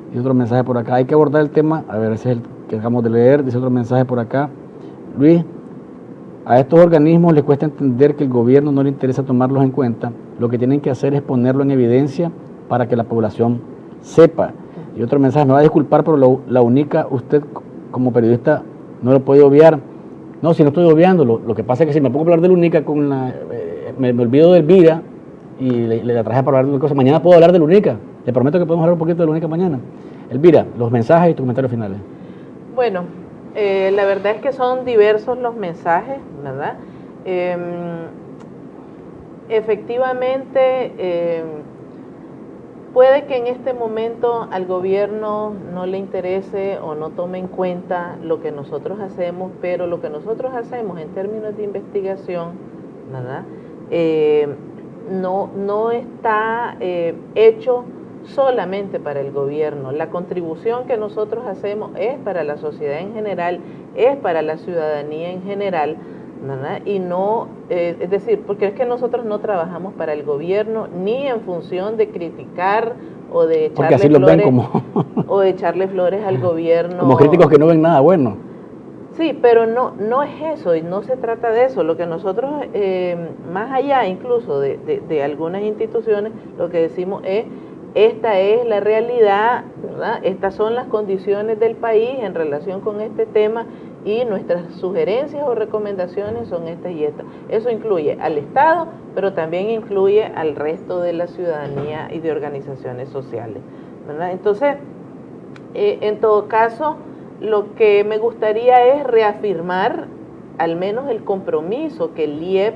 Dice otro mensaje por acá, hay que abordar el tema, a ver, ese es el que acabamos de leer, dice otro mensaje por acá. Luis, a estos organismos les cuesta entender que el gobierno no le interesa tomarlos en cuenta, lo que tienen que hacer es ponerlo en evidencia para que la población sepa. Y otro mensaje, me va a disculpar, pero la única, usted como periodista no lo puede obviar. No, si no estoy obviando, lo que pasa es que si me pongo a hablar de la única, me olvido del Elvira y le traje para hablar de una cosa. Mañana puedo hablar de la única, te prometo que podemos hablar un poquito de la única mañana. Elvira, los mensajes y tus comentarios finales. Bueno, la verdad es que son diversos los mensajes, ¿verdad? Efectivamente, puede que en este momento al gobierno no le interese o no tome en cuenta lo que nosotros hacemos, pero lo que nosotros hacemos en términos de investigación, ¿verdad? No está hecho solamente para el gobierno. La contribución que nosotros hacemos es para la sociedad en general, es para la ciudadanía en general, ¿verdad? Y no, es decir, porque es que nosotros no trabajamos para el gobierno ni en función de criticar o de echarle flores al gobierno. Como críticos que no ven nada bueno. Sí, pero no es eso, y no se trata de eso. Lo que nosotros, más allá incluso de algunas instituciones, lo que decimos es, esta es la realidad, ¿verdad? Estas son las condiciones del país en relación con este tema y nuestras sugerencias o recomendaciones son estas y estas. Eso incluye al Estado, pero también incluye al resto de la ciudadanía y de organizaciones sociales, ¿verdad? Entonces, en todo caso, lo que me gustaría es reafirmar al menos el compromiso que el IEP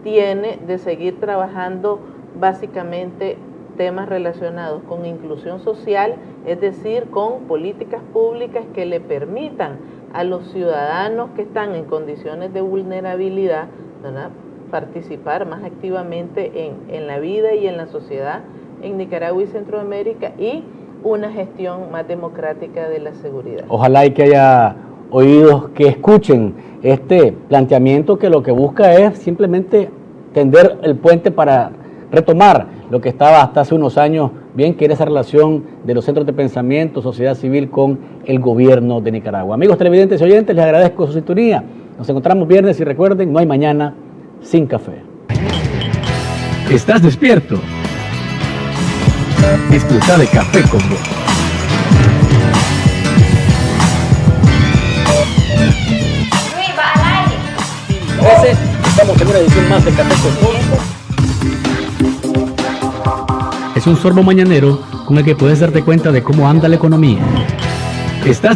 tiene de seguir trabajando básicamente temas relacionados con inclusión social, es decir, con políticas públicas que le permitan a los ciudadanos que están en condiciones de vulnerabilidad, ¿verdad?, participar más activamente en la vida y en la sociedad en Nicaragua y Centroamérica, y una gestión más democrática de la seguridad. Ojalá y que haya oídos que escuchen este planteamiento que lo que busca es simplemente tender el puente para retomar lo que estaba hasta hace unos años bien, que era esa relación de los centros de pensamiento, sociedad civil con el gobierno de Nicaragua. Amigos televidentes y oyentes, les agradezco su sintonía. Nos encontramos viernes y recuerden, no hay mañana sin café. ¿Estás despierto? Disfruta de Café con Vos. Estamos en una edición más de Café con Vos. Es un sorbo mañanero con el que puedes darte cuenta de cómo anda la economía. ¿Estás